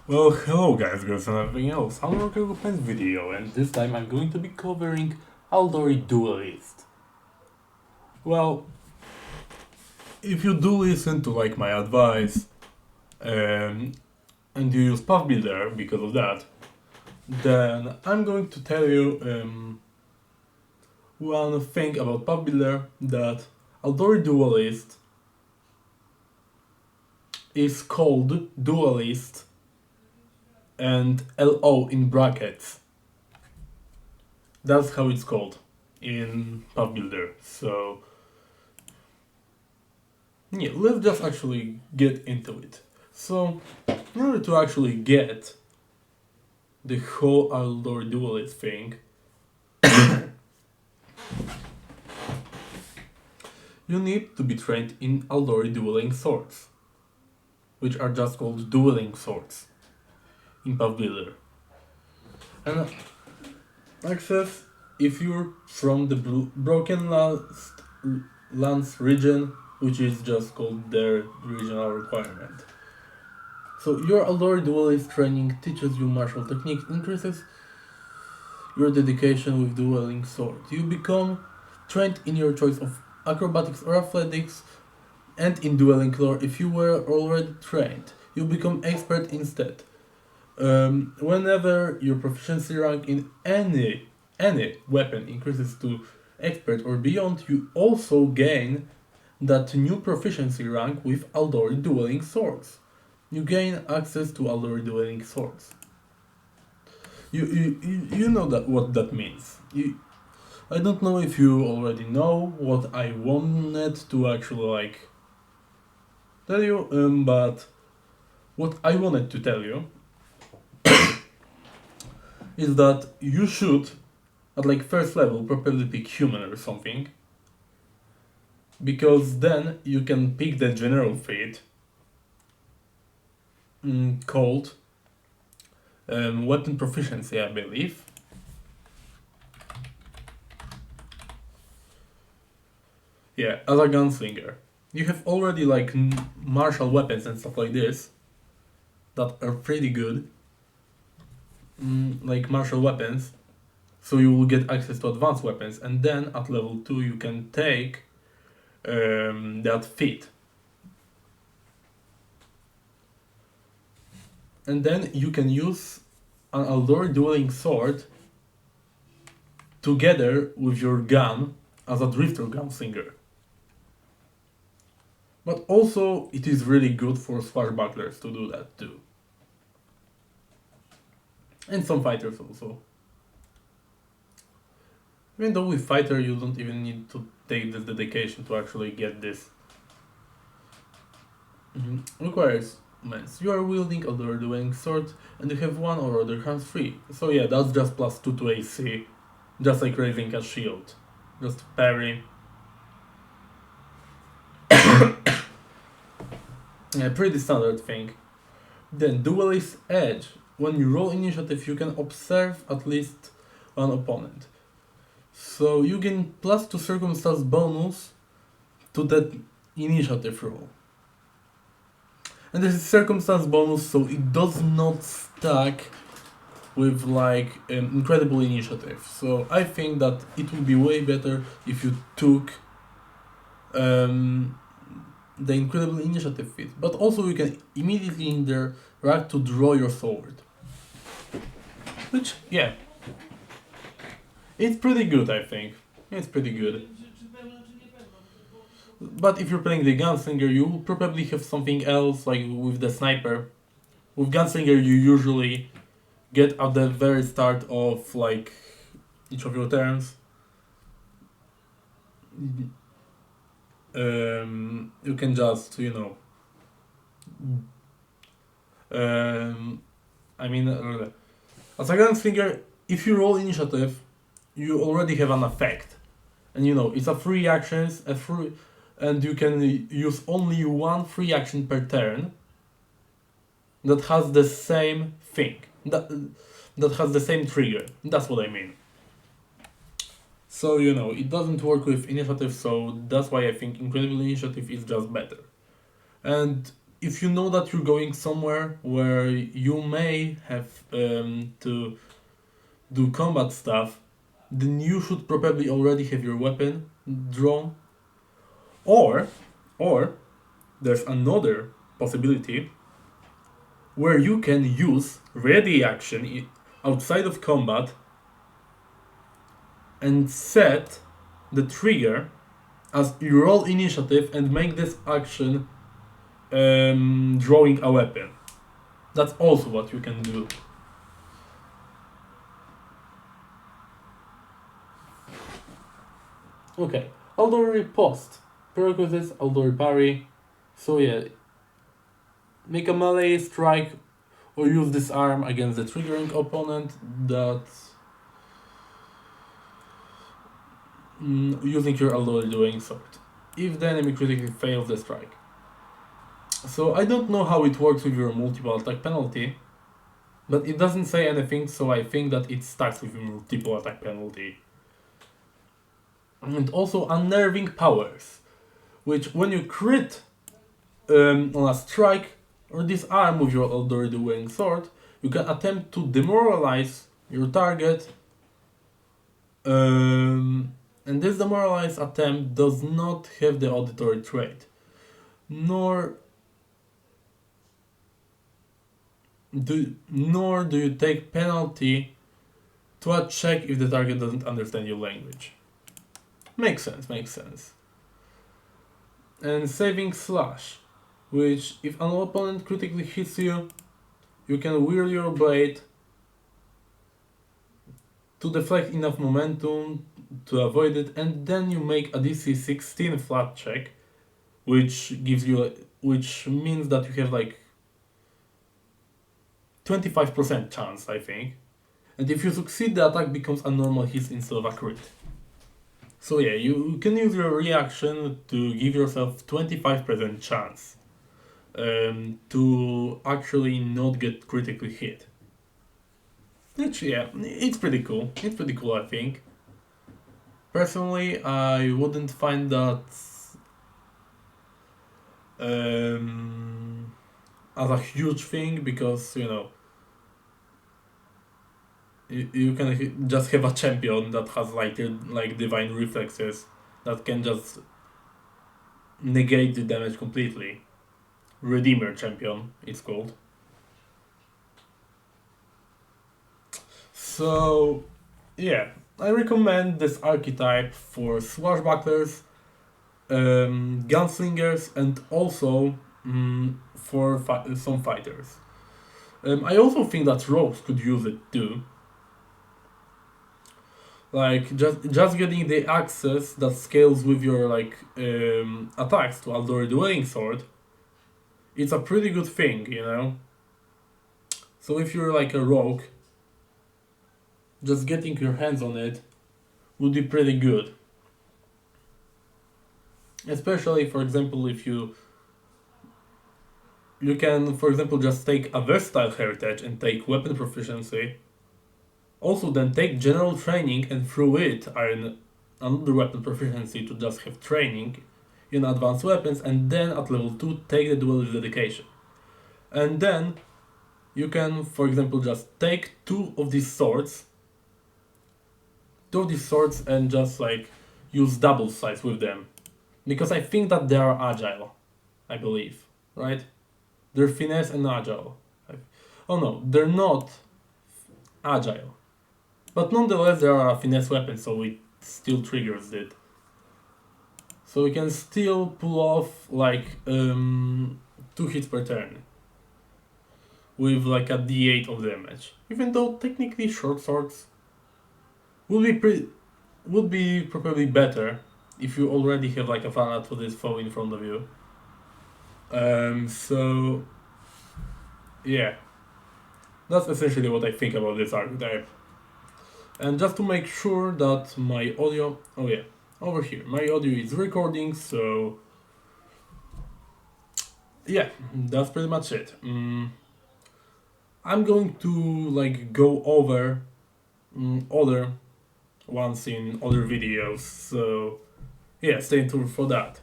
Well, hello guys, girls and everything else. I'm working with this video, and this time I'm going to be covering Aldori Duelist. Well, if you do listen to my advice, and you use Pathfinder because of that, then I'm going to tell you one thing about Pathfinder, that Aldori Duelist is called Duelist and LO in brackets. That's how it's called in Pathfinder. So yeah, let's just actually get into it. So in order to actually get the whole Aldori Duelist thing, you need to be trained in Aldori dueling swords, which are just called dueling swords in Pathfinder. And access, if you're from the Broken Lands region, which is just called their regional requirement. So your Aldori Duelist training teaches you martial techniques, increases your dedication with dueling swords. You become trained in your choice of acrobatics or athletics, and in dueling lore if you were already trained. You become expert instead. Whenever your proficiency rank in any weapon increases to expert or beyond, you also gain that new proficiency rank with Aldori dueling swords. You gain access to Aldori dueling swords. You know that what that means. I don't know if you already know what I wanted to actually tell you, but what I wanted to tell you is that you should, at first level, probably pick human or something, because then you can pick the general feat called weapon proficiency, I believe. Yeah, as a gunslinger. You have already martial weapons and stuff like this that are pretty good, like martial weapons, so you will get access to advanced weapons, and then at level 2 you can take that feat. And then you can use an Aldori dueling sword together with your gun as a drifter gunslinger. But also it is really good for swashbucklers to do that too. And some fighters also. Even though with fighter you don't even need to take this dedication to actually get this. Requires means you are wielding Aldori dueling sword and you have one or other hands free. So yeah, that's just +2 to AC, just like raising a shield. Just parry. Yeah, pretty standard thing. Then Duelist Edge. When you roll initiative, you can observe at least one opponent. So you gain +2 circumstance bonus to that initiative roll. And this is circumstance bonus, so it does not stack with incredible initiative. So I think that it would be way better if you took the incredible initiative feat. But also you can immediately interact to draw your sword. Which, yeah, it's pretty good, I think. It's pretty good. But if you're playing the gunslinger, you will probably have something else, like with the sniper. With gunslinger, you usually get at the very start of each of your turns. You can just, as a gunslinger, if you roll initiative, you already have an effect, and it's a free actions, and you can use only one free action per turn that has the same thing, that has the same trigger. That's what I mean. So it doesn't work with initiative, so that's why I think incredible initiative is just better. And if you know that you're going somewhere where you may have to do combat stuff, then you should probably already have your weapon drawn. Or there's another possibility where you can use ready action outside of combat and set the trigger as you roll initiative and make this action drawing a weapon. That's also what you can do. Okay, Aldori Post. Prerequisites, Aldori Parry. So yeah, make a melee strike or use disarm against the triggering opponent that using your Aldori Dueling Sword, if the enemy critically fails the strike. So I don't know how it works with your multiple attack penalty, but it doesn't say anything, so I think that it starts with multiple attack penalty. And also unnerving powers, which when you crit on a strike or disarm with your Aldori Dueling Sword, you can attempt to demoralize your target, and this demoralized attempt does not have the auditory trait, nor do you take penalty to a check if the target doesn't understand your language. Makes sense. And saving slash, which if an opponent critically hits you, you can whirl your blade to deflect enough momentum to avoid it, and then you make a DC 16 flat check, which means that you have like 25% chance, I think. And if you succeed, the attack becomes a normal hit instead of a crit. So yeah, you can use your reaction to give yourself 25% chance to actually not get critically hit. Which, yeah, it's pretty cool. It's pretty cool, I think. Personally, I wouldn't find that as a huge thing, because, you know, you can just have a champion that has like divine reflexes that can just negate the damage completely. Redeemer champion, it's called. So, yeah, I recommend this archetype for swashbucklers, gunslingers, and also for some fighters. I also think that rogues could use it too. Like just getting the access that scales with your attacks to Aldori Dueling Sword, it's a pretty good thing, you know. So if you're like a rogue, just getting your hands on it would be pretty good. Especially, for example, if you can, for example, just take a versatile heritage and take weapon proficiency. Also, then take general training and through it earn another weapon proficiency to just have training in advanced weapons, and then at level 2 take the duelist dedication. And then you can, for example, just take two of these swords and just like use double sides with them. Because I think that they are agile, I believe, right? They're finesse and agile. Oh no, they're not agile. But nonetheless, they are a finesse weapon, so it still triggers it. So we can still pull off like 2 hits per turn with like a d8 of damage. Even though technically short swords would be probably better if you already have like a Thanatos foe in front of you. So yeah, that's essentially what I think about this archetype. And just to make sure that my audio, oh yeah, over here, my audio is recording, so yeah, that's pretty much it. I'm going to like go over other ones in other videos, so yeah, stay tuned for that.